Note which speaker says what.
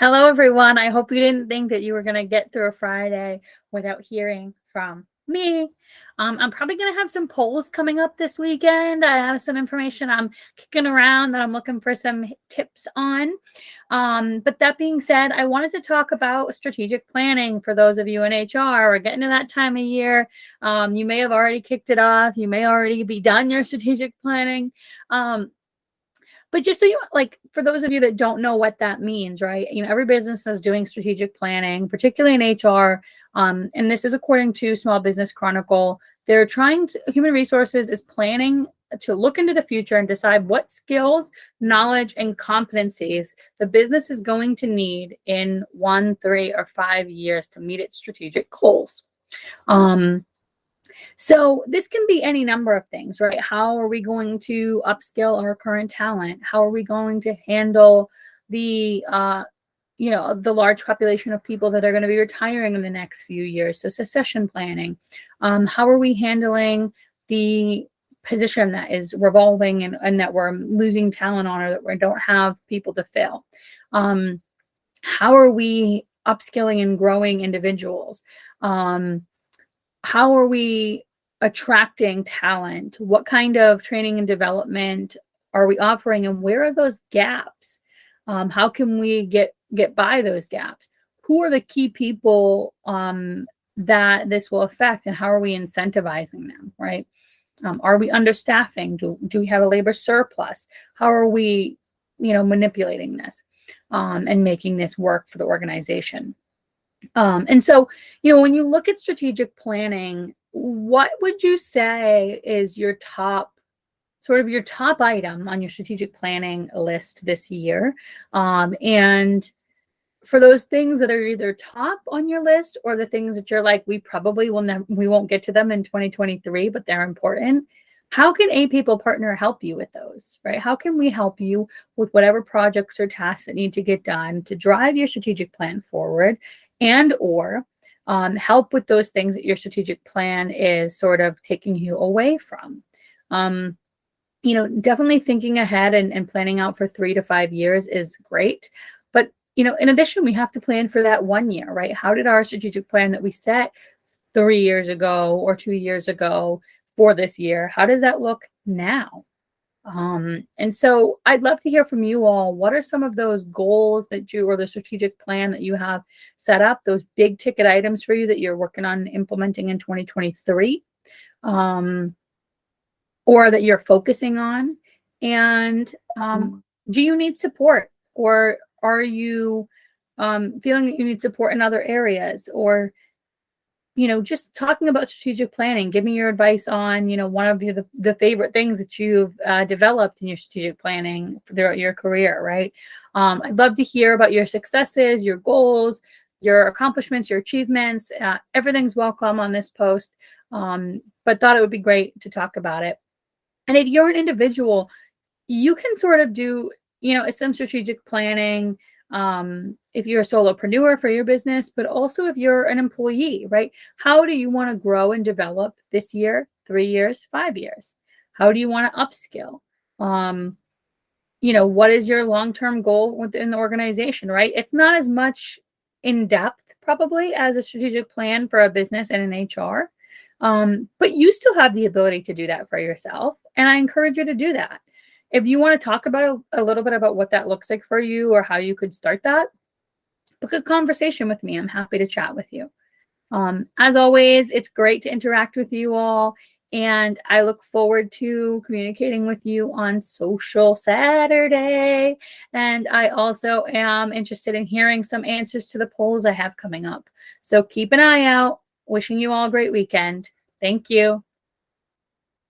Speaker 1: Hello, everyone. I hope you didn't think that you were going to get through a Friday without hearing from me. I'm probably going to have some polls coming up this weekend. I have some information I'm kicking around that I'm looking for some tips on. But that being said, I wanted to talk about strategic planning for those of you in HR. We're getting to that time of year. You may have already kicked it off. You may already be done your strategic planning. But just so you like, for those of you that don't know what that means, right? Every business is doing strategic planning, particularly in HR. And this is according to Small Business Chronicle. They're trying to, human resources is planning to look into the future and decide what skills, knowledge, and competencies the business is going to need in 1, 3, or 5 years to meet its strategic goals. So this can be any number of things, right? How are we going to upskill our current talent? How are we going to handle the the large population of people that are going to be retiring in the next few years? So succession planning. How are we handling the position that is revolving and that we're losing talent on, or that we don't have people to fill? How are we upskilling and growing individuals? How are we attracting talent? What kind of training and development are we offering, and where are those gaps? How can we get by those gaps? Who are the key people that this will affect, and how are we incentivizing them, right? Are we understaffing? Do we have a labor surplus? How are we, manipulating this and making this work for the organization? And so, when you look at strategic planning, what would you say is your top item on your strategic planning list this year? And for those things that are either top on your list, or the things that you're like, we won't get to them in 2023, but they're important. How can a people partner help you with those, right? How can we help you with whatever projects or tasks that need to get done to drive your strategic plan forward, and or help with those things that your strategic plan is sort of taking you away from? Definitely thinking ahead and planning out for 3 to 5 years is great. But, in addition, we have to plan for that 1 year, right? How did our strategic plan that we set 3 years ago or 2 years ago for this year, how does that look now? And so I'd love to hear from you all. What are some of those goals or the strategic plan that you have set up, those big ticket items for you that you're working on implementing in 2023, or that you're focusing on? And do you need support, or are you feeling that you need support in other areas? Or just talking about strategic planning, give me your advice on, one of the favorite things that you've developed in your strategic planning throughout your career, right? I'd love to hear about your successes, your goals, your accomplishments, your achievements. Everything's welcome on this post, but thought it would be great to talk about it. And if you're an individual, you can sort of do, some strategic planning. If you're a solopreneur for your business, but also if you're an employee, right? How do you want to grow and develop this year, 3 years, 5 years? How do you want to upskill? What is your long-term goal within the organization, right? It's not as much in depth probably as a strategic plan for a business and an HR. But you still have the ability to do that for yourself. And I encourage you to do that. If you want to talk about a little bit about what that looks like for you, or how you could start that, book a conversation with me. I'm happy to chat with you. As always, it's great to interact with you all, and I look forward to communicating with you on Social Saturday. And I also am interested in hearing some answers to the polls I have coming up. So keep an eye out. Wishing you all a great weekend. Thank you.